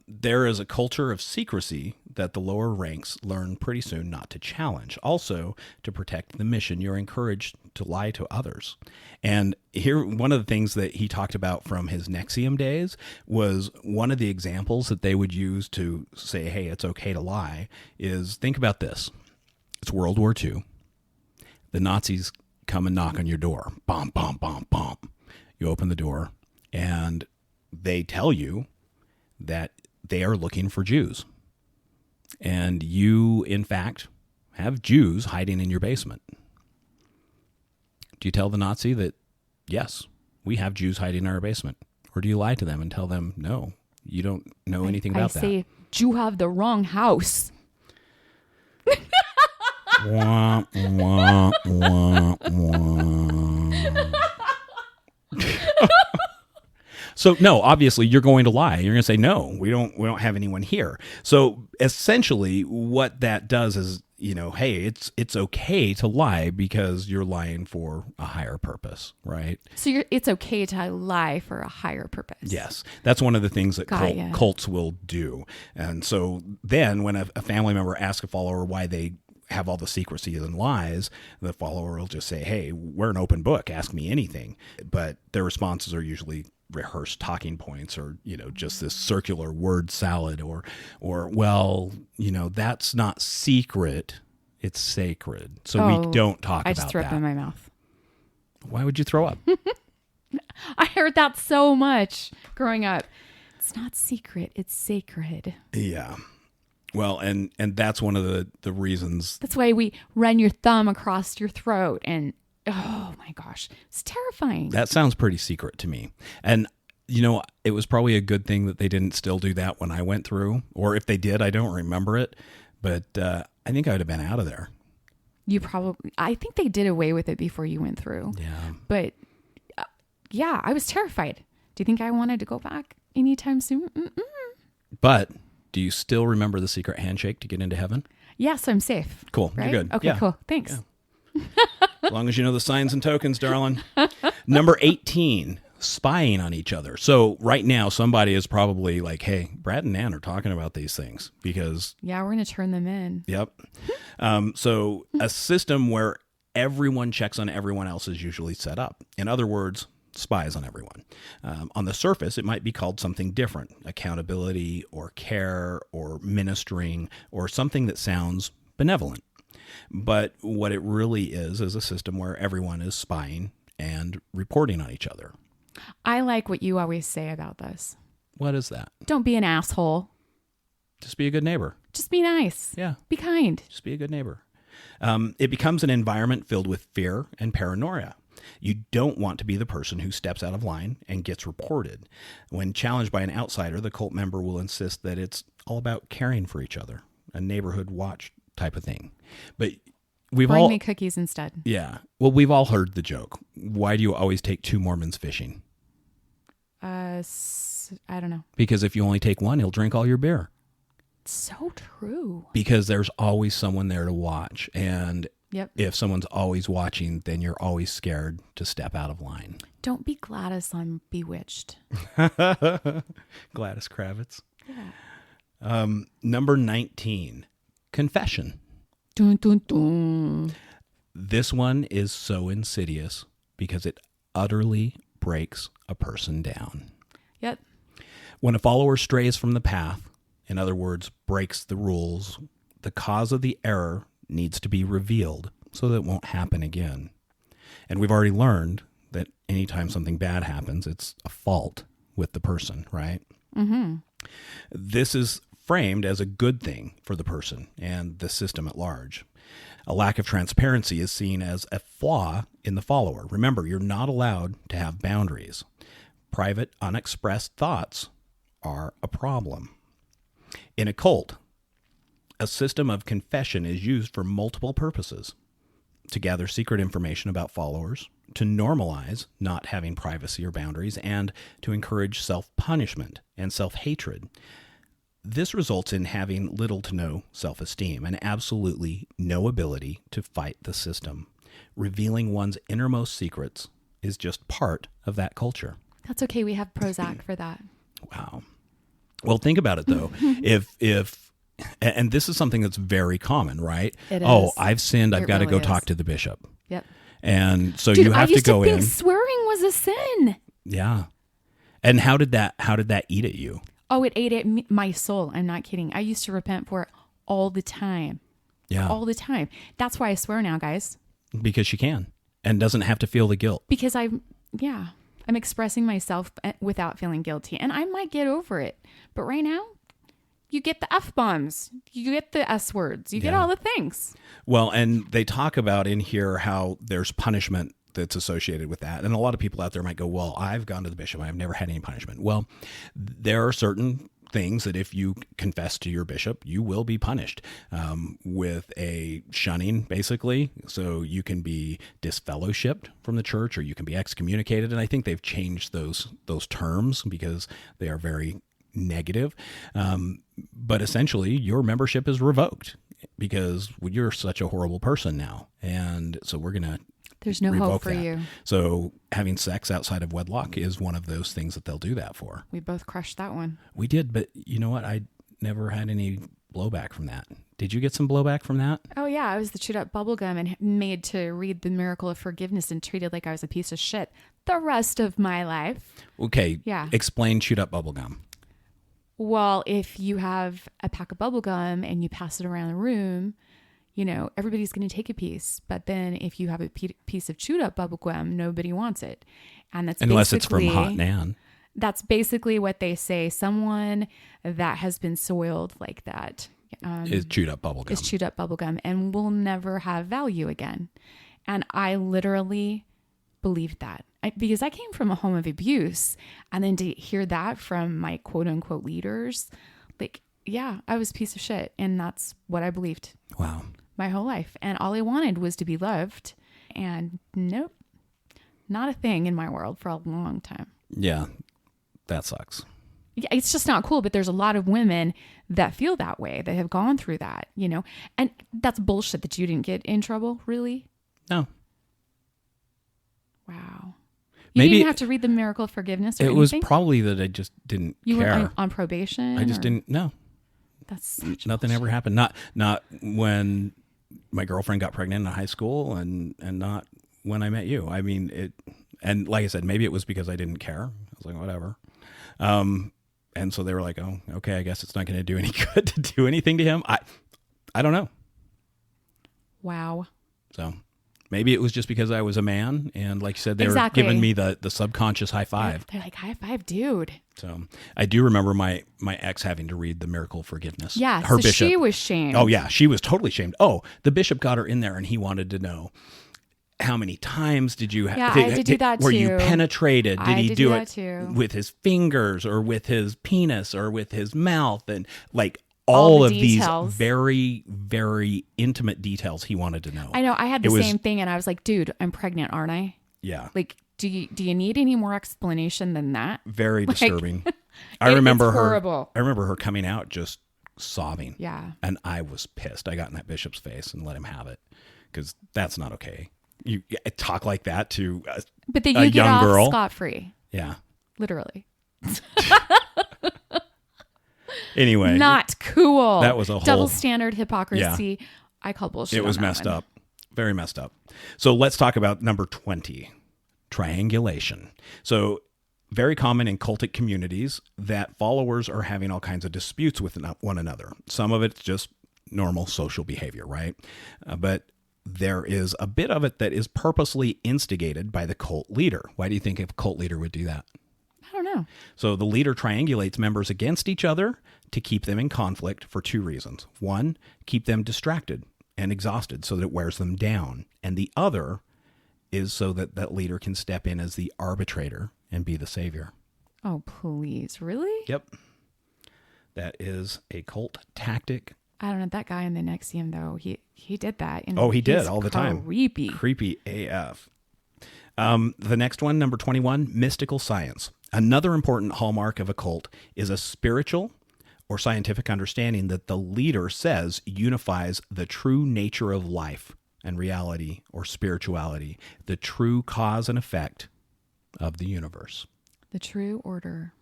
There is a culture of secrecy that the lower ranks learn pretty soon not to challenge. Also, to protect the mission, you're encouraged to lie to others. And here, one of the things that he talked about from his NXIVM days was one of the examples that they would use to say, hey, it's okay to lie, is think about this. It's World War II. The Nazis come and knock on your door. Bom, bom, bom, bom. You open the door, and they tell you that they are looking for Jews. And you, in fact, have Jews hiding in your basement. Do you tell the Nazi that, yes, we have Jews hiding in our basement? Or do you lie to them and tell them, no, you don't know anything about that? I say, you have the wrong house. Wah, wah, wah, wah. So no, obviously you're going to lie. You're going to say, no, we don't have anyone here. So essentially what that does is, hey, it's okay to lie because you're lying for a higher purpose, right? So it's okay to lie for a higher purpose. Yes. That's one of the things that cults will do. And so then when a family member asks a follower why they have all the secrecy and lies, the follower will just say, hey, we're an open book. Ask me anything. But their responses are usually rehearsed talking points or, just this circular word salad or, well, that's not secret. It's sacred. So we don't talk about that. I just threw up in my mouth. Why would you throw up? I heard that so much growing up. It's not secret. It's sacred. Yeah. Well, and that's one of the reasons. That's why we run your thumb across your throat and oh my gosh, it's terrifying. That sounds pretty secret to me. And, it was probably a good thing that they didn't still do that when I went through. Or if they did, I don't remember it. But I think I would have been out of there. I think they did away with it before you went through. Yeah. But yeah, I was terrified. Do you think I wanted to go back anytime soon? Mm-mm. But do you still remember the secret handshake to get into heaven? Yes, I'm safe. Cool. Right? You're good. Okay, yeah. cool. Thanks. Yeah. As long as you know the signs and tokens, darling. Number 18, spying on each other. So right now, somebody is probably like, hey, Brad and Nan are talking about these things because... Yeah, we're going to turn them in. Yep. So a system where everyone checks on everyone else is usually set up. In other words, spies on everyone. On the surface, it might be called something different, accountability or care or ministering or something that sounds benevolent. But what it really is a system where everyone is spying and reporting on each other. I like what you always say about this. What is that? Don't be an asshole. Just be a good neighbor. Just be nice. Yeah. Be kind. Just be a good neighbor. It becomes an environment filled with fear and paranoia. You don't want to be the person who steps out of line and gets reported. When challenged by an outsider, the cult member will insist that it's all about caring for each other, a neighborhood watch type of thing. But Bring me cookies instead. Yeah. Well, we've all heard the joke. Why do you always take two Mormons fishing? I don't know. Because if you only take one, he'll drink all your beer. So true. Because there's always someone there to watch. And Yep. if someone's always watching, then you're always scared to step out of line. Don't be Gladys on Bewitched. Gladys Kravitz. Yeah. Number 19, confession. Dun, dun, dun. This one is so insidious because it utterly breaks a person down. Yep. When a follower strays from the path, in other words, breaks the rules, the cause of the error needs to be revealed so that it won't happen again. And we've already learned that anytime something bad happens, it's a fault with the person, right? Mm-hmm. This is framed as a good thing for the person and the system at large. A lack of transparency is seen as a flaw in the follower. Remember, you're not allowed to have boundaries. Private, unexpressed thoughts are a problem. In a cult, a system of confession is used for multiple purposes: to gather secret information about followers, to normalize not having privacy or boundaries, and to encourage self-punishment and self-hatred. This results in having little to no self-esteem and absolutely no ability to fight the system. Revealing one's innermost secrets is just part of that culture. That's okay. We have Prozac for that. Wow. Well, think about it though. And this is something that's very common, right? It Oh, is. I've sinned. I've It got to really go talk is. to the bishop. Yep. And so Dude, you have I used to go think in. swearing was a sin. Yeah. And how did that eat at you? Oh, it ate at my soul. I'm not kidding. I used to repent for it all the time. Yeah. All the time. That's why I swear now, guys. Because she can and doesn't have to feel the guilt. Because I'm expressing myself without feeling guilty. And I might get over it. But right now, you get the F-bombs. You get the S words. You get all the things. Well, and they talk about in here how there's punishment that's associated with that. And a lot of people out there might go, well, I've gone to the bishop. I've never had any punishment. Well, there are certain things that if you confess to your bishop, you will be punished with a shunning, basically. So you can be disfellowshipped from the church or you can be excommunicated. And I think they've changed those terms because they are very negative. But essentially, your membership is revoked because you're such a horrible person now. And so we're going to There's no revoke hope for that. you. So having sex outside of wedlock is one of those things that they'll do that for. We both crushed that one. We did, but you know what? I never had any blowback from that. Did you get some blowback from that? Oh, yeah. I was the chewed up bubblegum and made to read the miracle of forgiveness and treated like I was a piece of shit the rest of my life. Okay. Yeah. Explain chewed up bubblegum. Well, if you have a pack of bubblegum and you pass it around the room, you know, everybody's going to take a piece. But then if you have a piece of chewed up bubblegum, nobody wants it. And that's Unless it's from Hot Nan. That's basically what they say. Someone that has been soiled like that Is chewed up bubblegum. is chewed up bubblegum and will never have value again. And I literally believed that because I came from a home of abuse. And then to hear that from my quote unquote leaders, like, yeah, I was a piece of shit. And that's what I believed Wow. my whole life. And all I wanted was to be loved. And nope, not a thing in my world for a long time. Yeah. That sucks. Yeah, it's just not cool, but there's a lot of women that feel that way, that have gone through that, you know, and that's bullshit that you didn't get in trouble, really? No. Wow. You Maybe didn't have to read the miracle of forgiveness or it anything? was probably that I just didn't You care. were on probation? I just or- didn't know. That's such Nothing bullshit. ever happened. Not when my girlfriend got pregnant in high school and not when I met you. I mean, it, and like I said, maybe it was because I didn't care. I was like, whatever. And so they were like, oh, okay, I guess it's not going to do any good to do anything to him. I don't know. Wow. So Maybe it was just because I was a man, and like you said, they Exactly. were giving me the subconscious high five. They're like, high five, dude. So I do remember my ex having to read the Miracle of Forgiveness. Yeah, her so bishop. she was shamed. Oh yeah, she was totally shamed. Oh, the bishop got her in there, and he wanted to know, how many times did you? Yeah, I had to do that Were you too. penetrated? Did I he did do do it that too. with his fingers or with his penis or with his mouth, and like all the of these details. very, very intimate details he wanted to know. I know. I had the It was- same thing, and I was like, dude, I'm pregnant, aren't I? Yeah, Like, do you need any more explanation than that? very like, disturbing. I It's remember her. horrible. I remember her coming out just sobbing. Yeah. And I was pissed. I got in that bishop's face and let him have it, because that's not okay. You talk like that to But then a you get young off girl. scot-free, Yeah. literally. Anyway, Not cool. That was a double whole- standard hypocrisy. I call bullshit. it was on that messed one. up. Very messed up. So let's talk about number 20, triangulation. So very common in cultic communities that followers are having all kinds of disputes with one another. Some of it's just normal social behavior, right? But there is a bit of it that is purposely instigated by the cult leader. Why do you think a cult leader would do that? I don't know. So the leader triangulates members against each other to keep them in conflict for two reasons. One, keep them distracted and exhausted so that it wears them down. And the other is so that that leader can step in as the arbitrator and be the savior. Oh, please. Really? Yep. That is a cult tactic. I don't know. That guy in the NXIVM, though, he did that. And Oh, he did he's all the time. Creepy. Creepy AF. The next one, number 21, mystical science. Another important hallmark of a cult is a spiritual or scientific understanding that the leader says unifies the true nature of life and reality or spirituality, the true cause and effect of the universe. The true order.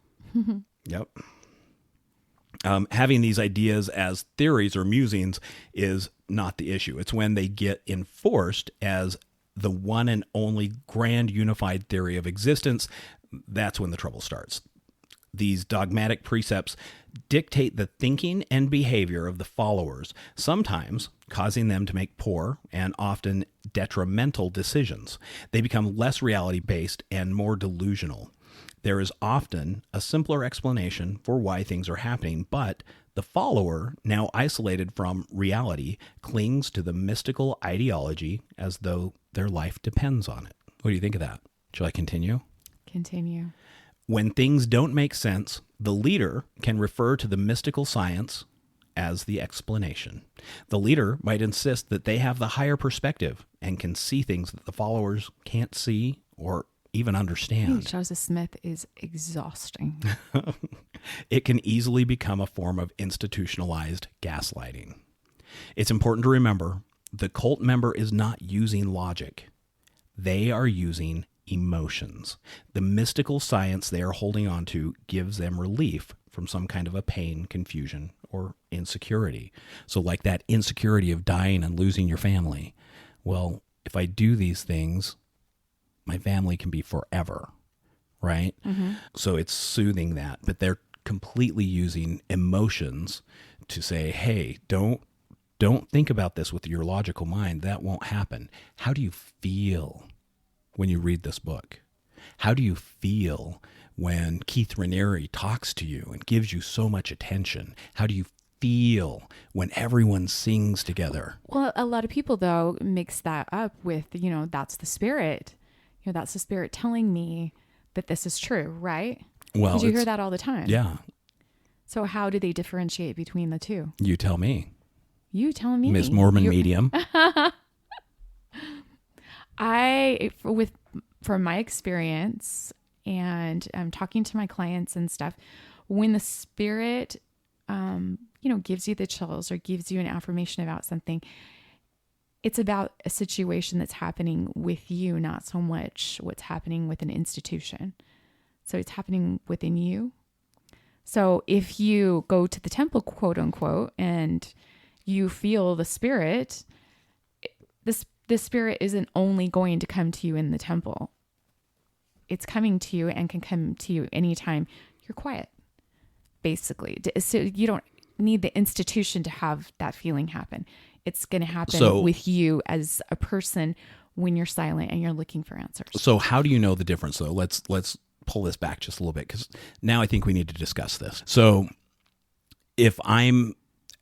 Yep. Having these ideas as theories or musings is not the issue. It's when they get enforced as the one and only grand unified theory of existence, that's when the trouble starts. These dogmatic precepts dictate the thinking and behavior of the followers, sometimes causing them to make poor and often detrimental decisions. They become less reality-based and more delusional. There is often a simpler explanation for why things are happening, but the follower, now isolated from reality, clings to the mystical ideology as though their life depends on it. What do you think of that? Shall I continue? Continue. When things don't make sense, the leader can refer to the mystical science as the explanation. The leader might insist that they have the higher perspective and can see things that the followers can't see or even understand. Joseph Smith is exhausting. It can easily become a form of institutionalized gaslighting. It's important to remember the cult member is not using logic. They are using emotions. The mystical science they are holding on to gives them relief from some kind of a pain, confusion, or insecurity. So like that insecurity of dying and losing your family. Well, if I do these things, my family can be forever, right? Mm-hmm. So it's soothing that, but they're completely using emotions to say, hey, don't think about this with your logical mind. That won't happen. How do you feel when you read this book? How do you feel when Keith Raniere talks to you and gives you so much attention? How do you feel when everyone sings together? Well, a lot of people, though, mix that up with, that's the spirit. That's the spirit telling me that this is true, right? Well, Because you hear that all the time. Yeah. So how do they differentiate between the two? You tell me. You tell me. Miss Mormon You're- Medium. From my experience and talking to my clients and stuff, when the spirit, gives you the chills or gives you an affirmation about something, it's about a situation that's happening with you, not so much what's happening with an institution. So it's happening within you. So if you go to the temple, quote unquote, and you feel the spirit, the spirit isn't only going to come to you in the temple. It's coming to you and can come to you anytime you're quiet, basically. So you don't need the institution to have that feeling happen. It's going to happen with you as a person when you're silent and you're looking for answers. So how do you know the difference, though? Let's pull this back just a little bit, because now I think we need to discuss this. So if I'm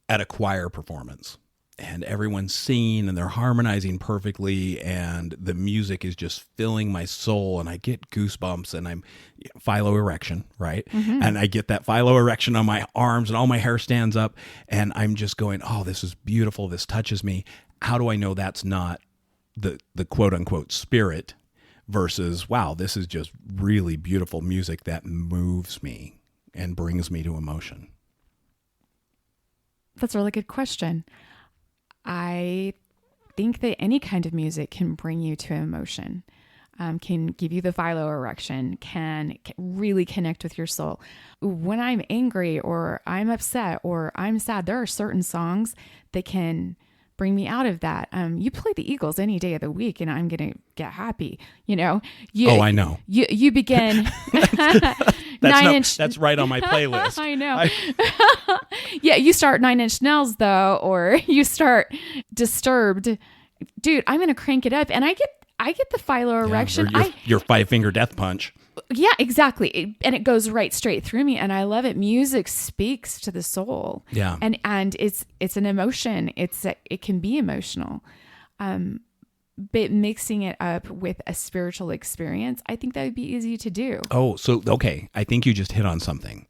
at a choir performance and everyone's singing and they're harmonizing perfectly and the music is just filling my soul and I get goosebumps and I'm philo-erection, right? Mm-hmm. And I get that philo-erection on my arms and all my hair stands up and I'm just going, oh, this is beautiful. This touches me. How do I know that's not the quote unquote spirit versus, wow, this is just really beautiful music that moves me and brings me to emotion? That's a really good question. I think that any kind of music can bring you to emotion, can give you the philo-erection, can really connect with your soul. When I'm angry or I'm upset or I'm sad, there are certain songs that can bring me out of that. You play the Eagles any day of the week and I'm going to get happy. You know, I know. You begin That's right on my playlist. I know. Yeah. You start 9 Inch Nails though, or you start Disturbed, dude, I'm going to crank it up and I get the philo-erection. Yeah, your 5-finger death punch. Yeah, exactly. And it goes right straight through me and I love it. Music speaks to the soul. Yeah. And it's an emotion. It can be emotional. But mixing it up with a spiritual experience, I think that would be easy to do. Oh, so, okay. I think you just hit on something.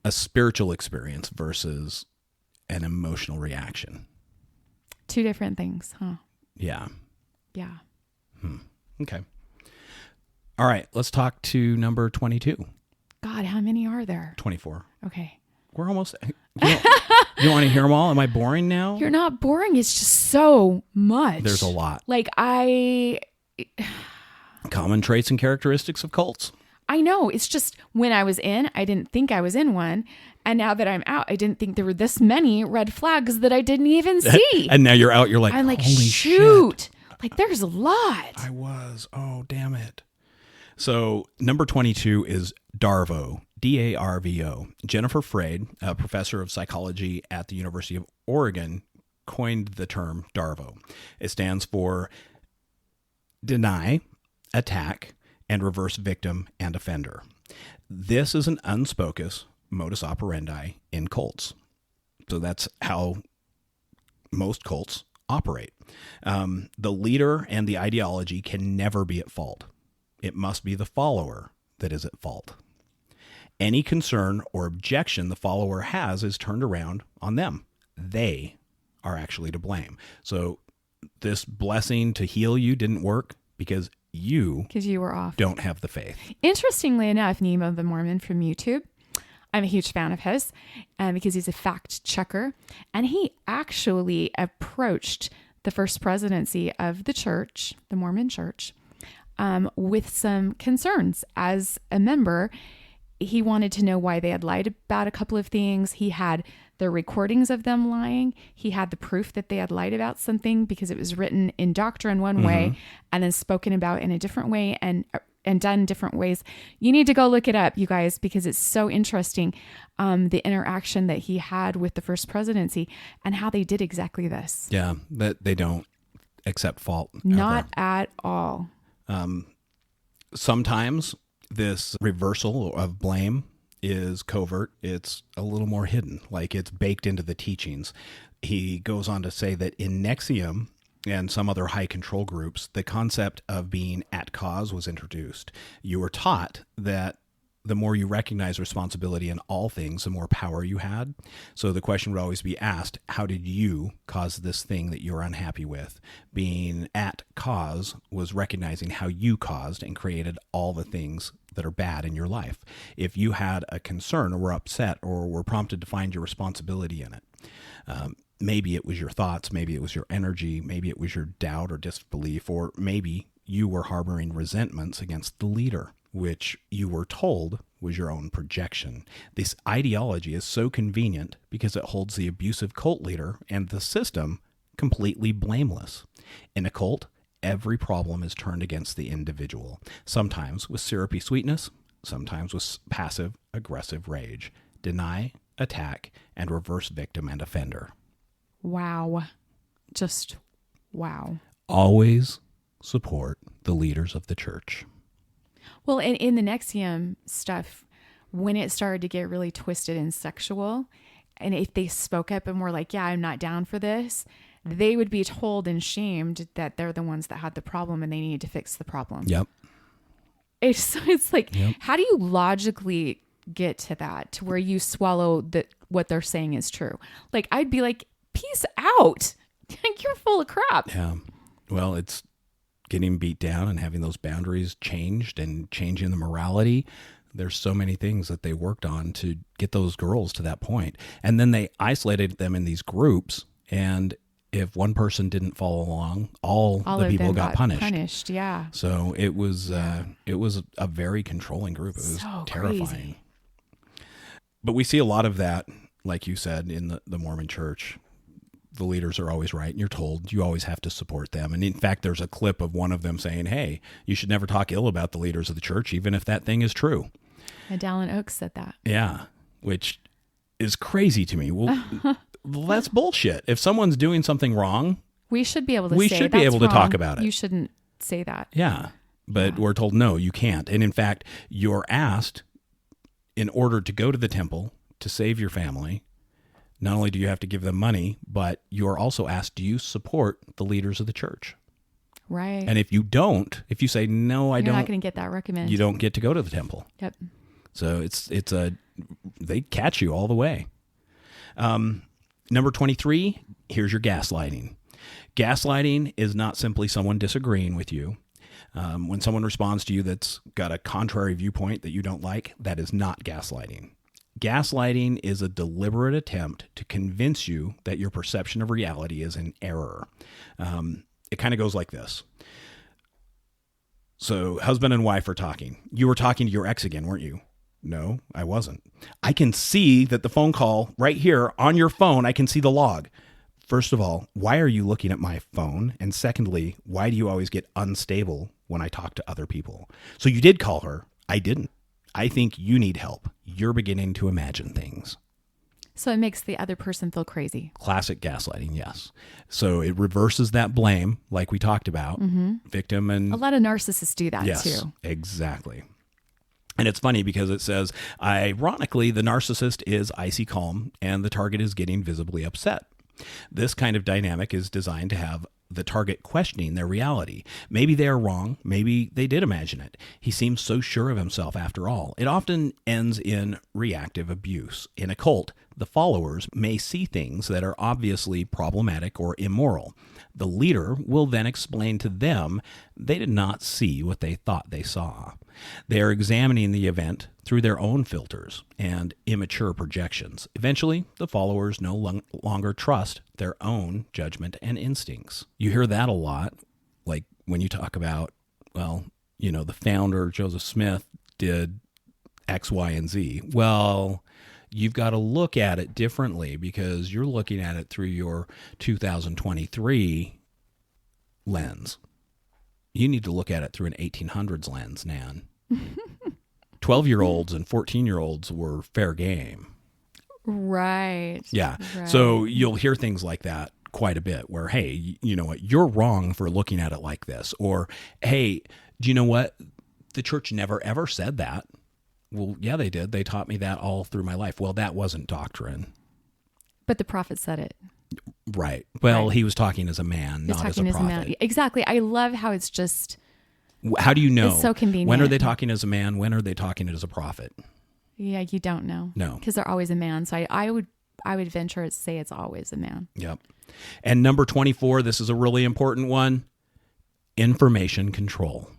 A spiritual experience versus an emotional reaction. Two different things, huh? Yeah. Yeah. Okay. All right. Let's talk to number 22. God, how many are there? 24. Okay. We're almost... You don't want to hear them all? Am I boring now? You're not boring. It's just so much. There's a lot. Like Common traits and characteristics of cults. I know. It's just when I was in, I didn't think I was in one. And now that I'm out, I didn't think there were this many red flags that I didn't even see. And now you're out. You're like, I'm like, holy shoot. shit. Like, there's a lot. I was. Oh, damn it. So number 22 is Darvo, D-A-R-V-O. Jennifer Freyd, a professor of psychology at the University of Oregon, coined the term Darvo. It stands for deny, attack, and reverse victim and offender. This is an unspoken modus operandi in cults. So that's how most cults operate. The leader and the ideology can never be at fault. It must be the follower that is at fault. Any concern or objection the follower has is turned around on them. They are actually to blame. So this blessing to heal you didn't work because you were off. Don't have the faith. Interestingly enough, Nemo the Mormon from YouTube, I'm a huge fan of his because he's a fact checker. And he actually approached the first presidency of the church, the Mormon church, with some concerns. As a member, he wanted to know why they had lied about a couple of things. He had the recordings of them lying. He had the proof that they had lied about something because it was written in doctrine one way and then spoken about in a different way and done different ways. You need to go look it up, you guys, because it's so interesting, the interaction that he had with the first presidency and how they did exactly this. Yeah, that they don't accept fault. Not at all. Sometimes this reversal of blame is covert. It's a little more hidden, like it's baked into the teachings. He goes on to say that in NXIVM and some other high control groups, the concept of being at cause was introduced. You were taught that the more you recognize responsibility in all things, the more power you had. So the question would always be asked, how did you cause this thing that you're unhappy with? Being at cause was recognizing how you caused and created all the things that are bad in your life. If you had a concern or were upset or were prompted to find your responsibility in it, maybe it was your thoughts, maybe it was your energy, maybe it was your doubt or disbelief, or maybe you were harboring resentments against the leader, which you were told was your own projection. This ideology is so convenient because it holds the abusive cult leader and the system completely blameless. In a cult, every problem is turned against the individual, sometimes with syrupy sweetness, sometimes with passive-aggressive rage. Deny, attack, and reverse victim and offender. Wow. Just wow. Always support the leaders of the church. Well, and in the NXIVM stuff, when it started to get really twisted and sexual, and if they spoke up and were like, yeah, I'm not down for this, they would be told and shamed that they're the ones that had the problem and they needed to fix the problem. Yep. It's like, how do you logically get to that, to where you swallow that what they're saying is true? Like, I'd be like, peace out. You're full of crap. Yeah. Well, it's getting beat down and having those boundaries changed and changing the morality. There's so many things that they worked on to get those girls to that point. And then they isolated them in these groups. And if one person didn't follow along, all the of people them got punished. Yeah. So it was a very controlling group. It was So terrifying. crazy. But we see a lot of that, like you said, in the Mormon church. The leaders are always right, and you're told you always have to support them. And in fact, there's a clip of one of them saying, hey, you should never talk ill about the leaders of the church, even if that thing is true. And Dallin Oaks said that. Yeah, which is crazy to me. Well, that's bullshit. If someone's doing something wrong, we should be able to we say, should be "That's able to talk wrong. about it." You shouldn't say that. Yeah, but we're told, no, you can't. And in fact, you're asked, in order to go to the temple to save your family, not only do you have to give them money, but you're also asked, do you support the leaders of the church? Right. And if you don't, if you say, no, I You're don't, not going to get that recommend. you don't get to go to the temple. Yep. So they catch you all the way. Number 23, here's your gaslighting. Gaslighting is not simply someone disagreeing with you. When someone responds to you that's got a contrary viewpoint that you don't like, that is not gaslighting. Gaslighting is a deliberate attempt to convince you that your perception of reality is in error. It kind of goes like this. So husband and wife are talking. You were talking to your ex again, weren't you? No, I wasn't. I can see that the phone call right here on your phone, I can see the log. First of all, why are you looking at my phone? And secondly, why do you always get unstable when I talk to other people? So you did call her. I didn't. I think you need help. You're beginning to imagine things. So it makes the other person feel crazy. Classic gaslighting, yes. So it reverses that blame, like we talked about, victim and... A lot of narcissists do that yes, too. Exactly. And it's funny because it says, ironically, the narcissist is icy calm and the target is getting visibly upset. This kind of dynamic is designed to have the target questioning their reality. Maybe they are wrong. Maybe they did imagine it. He seems so sure of himself after all. It often ends in reactive abuse. In a cult, the followers may see things that are obviously problematic or immoral. The leader will then explain to them they did not see what they thought they saw. They are examining the event through their own filters and immature projections. Eventually, the followers no longer trust their own judgment and instincts. You hear that a lot, like when you talk about, well, you know, the founder, Joseph Smith, did X, Y, and Z. Well, you've got to look at it differently because you're looking at it through your 2023 lens. You need to look at it through an 1800s lens, Nan. 12-year-olds and 14-year-olds were fair game. Right. Yeah. Right. So you'll hear things like that quite a bit where, hey, you know what, you're wrong for looking at it like this. Or, hey, do you know what? The church never ever said that. Well, yeah, they did. They taught me that all through my life. Well, that wasn't doctrine. But the prophet said it. Right. Well, Right. he was talking as a man, He's not as a talking prophet. as a man. Exactly. I love how it's just, How do you know? It's so convenient. When are they talking as a man? When are they talking as a prophet? yeah, you don't know. No. Because they're always a man. So I would venture to say it's always a man. Yep. And number 24, this is a really important one, information control.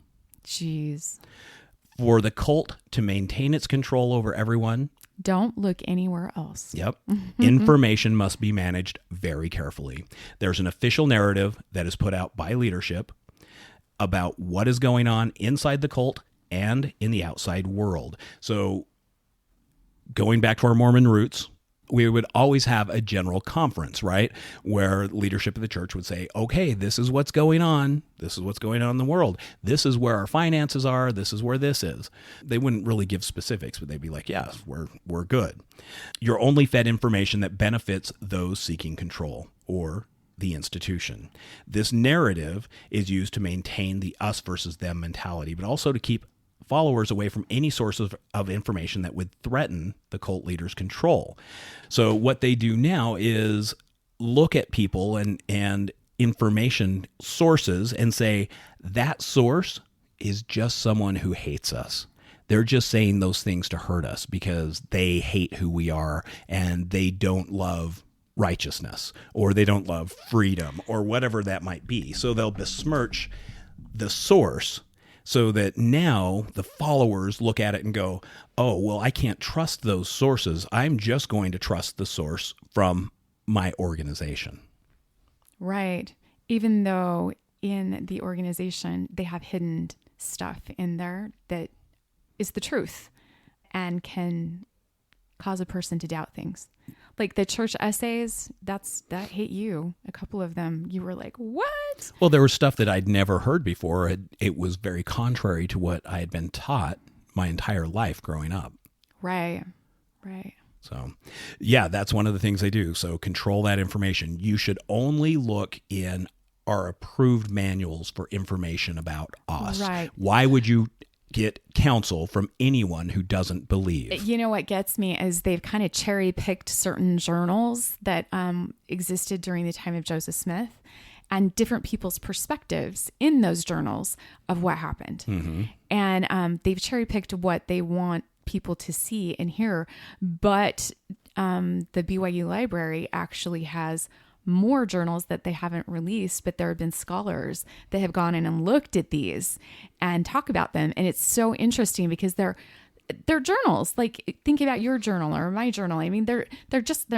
Jeez. For the cult to maintain its control over everyone, Don't look anywhere else. yep, information must be managed very carefully. There's an official narrative that is put out by leadership about what is going on inside the cult and in the outside world. So going back to our Mormon roots, we would always have a general conference, right? Where leadership of the church would say, okay, this is what's going on. This is what's going on in the world. This is where our finances are. This is where this is. They wouldn't really give specifics, but they'd be like, yes, we're good. You're only fed information that benefits those seeking control or the institution. This narrative is used to maintain the us versus them mentality, but also to keep followers away from any sources of information that would threaten the cult leader's control. So what they do now is look at people and information sources and say, that source is just someone who hates us. They're just saying those things to hurt us because they hate who we are and they don't love righteousness, or they don't love freedom, or whatever that might be. So they'll besmirch the source so that now the followers look at it and go, oh, well, I can't trust those sources. I'm just going to trust the source from my organization. Right. Even though in the organization, they have hidden stuff in there that is the truth and can cause a person to doubt things. Like the church essays, that hit you. A couple of them, you were like, what? Well, there was stuff that I'd never heard before. It was very contrary to what I had been taught my entire life growing up. Right. So, yeah, that's one of the things they do. So control that information. You should only look in our approved manuals for information about us. Right. Why would you get counsel from anyone who doesn't believe? You know what gets me is they've kind of cherry picked certain journals that existed during the time of Joseph Smith and different people's perspectives in those journals of what happened. Mm-hmm. And they've cherry picked what they want people to see and hear. But the BYU library actually has more journals that they haven't released, but there have been scholars that have gone in and looked at these and talk about them. And it's so interesting because they're journals. Like, think about your journal or my journal. I mean, they're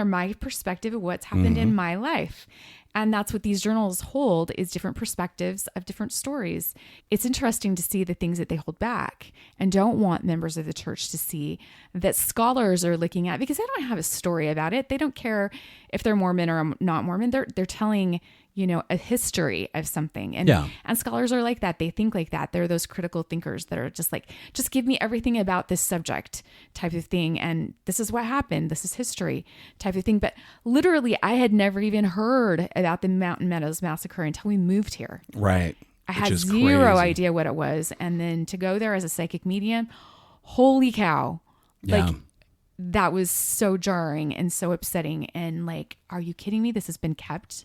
my perspective of what's happened in my life. And that's what these journals hold, is different perspectives of different stories. It's interesting to see the things that they hold back and don't want members of the church to see, that scholars are looking at, because they don't have a story about it. They don't care if they're Mormon or not Mormon. They're telling, a history of something. And scholars are like that. They think like that. They're those critical thinkers that are just like, just give me everything about this subject type of thing. And this is what happened. This is history type of thing. But literally, I had never even heard about the Mountain Meadows Massacre until we moved here. Right. I had zero idea what it was. And then to go there as a psychic medium, holy cow. Yeah. Like, that was so jarring and so upsetting. And like, are you kidding me? This has been kept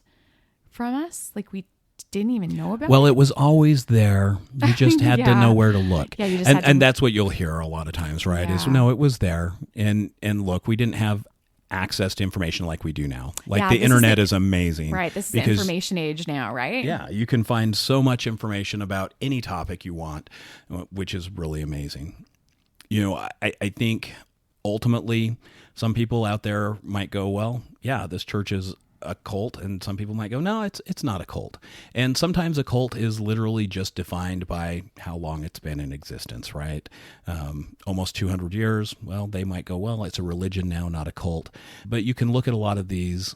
from us? Like, we didn't even know about it? Well, it was always there. You just had to know where to look. Yeah, you just had to. And that's what you'll hear a lot of times, right? Is, no, it was there. And look, we didn't have access to information like we do now. Like, the internet is amazing. Right. This is the information age now, right? Yeah. You can find so much information about any topic you want, which is really amazing. I think ultimately some people out there might go, well, yeah, this church is a cult, and some people might go, no, it's not a cult. And sometimes a cult is literally just defined by how long it's been in existence, right? Almost 200 years. Well, they might go, well, it's a religion now, not a cult. But you can look at a lot of these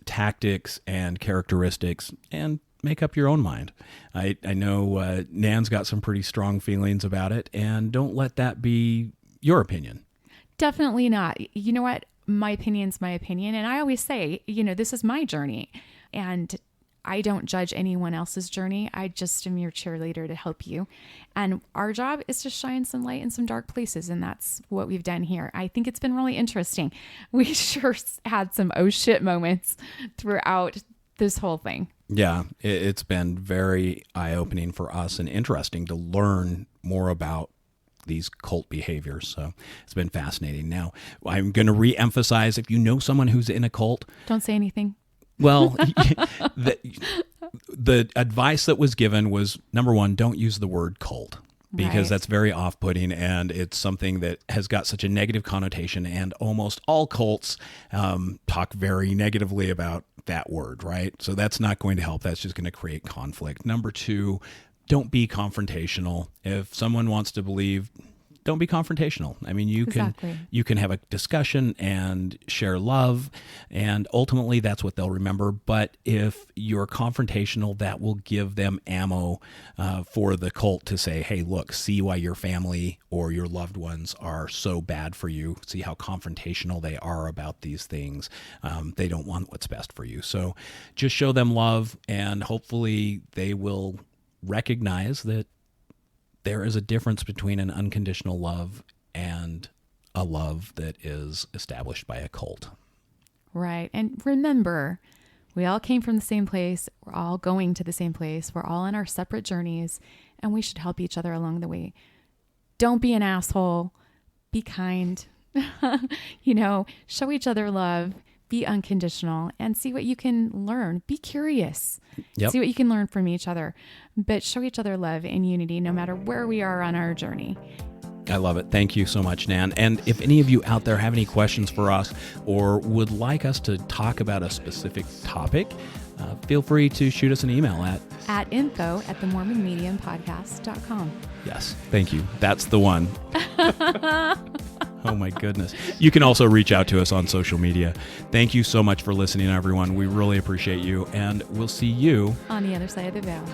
tactics and characteristics and make up your own mind. I know Nan's got some pretty strong feelings about it, and don't let that be your opinion. Definitely not. You know what? My opinion's my opinion. And I always say, this is my journey, and I don't judge anyone else's journey. I just am your cheerleader to help you. And our job is to shine some light in some dark places. And that's what we've done here. I think it's been really interesting. We sure had some oh shit moments throughout this whole thing. Yeah, it's been very eye-opening for us and interesting to learn more about these cult behaviors. So it's been fascinating. Now, I'm going to re-emphasize, if you know someone who's in a cult, don't say anything. Well, the advice that was given was, number one, don't use the word cult, because that's very off-putting, and it's something that has got such a negative connotation, and almost all cults talk very negatively about that word, right? So that's not going to help. That's just going to create conflict. Number two, don't be confrontational. If someone wants to believe don't be confrontational. I mean, Exactly. you can have a discussion and share love, and ultimately that's what they'll remember. But if you're confrontational, that will give them ammo for the cult to say, hey, look, see why your family or your loved ones are so bad for you. See how confrontational they are about these things. They don't want what's best for you. So just show them love, and hopefully they will recognize that there is a difference between an unconditional love and a love that is established by a cult. Right. And remember, we all came from the same place. We're all going to the same place. We're all on our separate journeys, and we should help each other along the way. Don't be an asshole. Be kind. Show each other love. Be unconditional, and see what you can learn. Be curious. Yep. See what you can learn from each other, but show each other love and unity no matter where we are on our journey. I love it. Thank you so much, Nan. And if any of you out there have any questions for us or would like us to talk about a specific topic, feel free to shoot us an email at info@themormonmediumpodcast.com. Yes, thank you. That's the one. Oh my goodness. You can also reach out to us on social media. Thank you so much for listening, everyone. We really appreciate you, and we'll see you On the other side of the veil.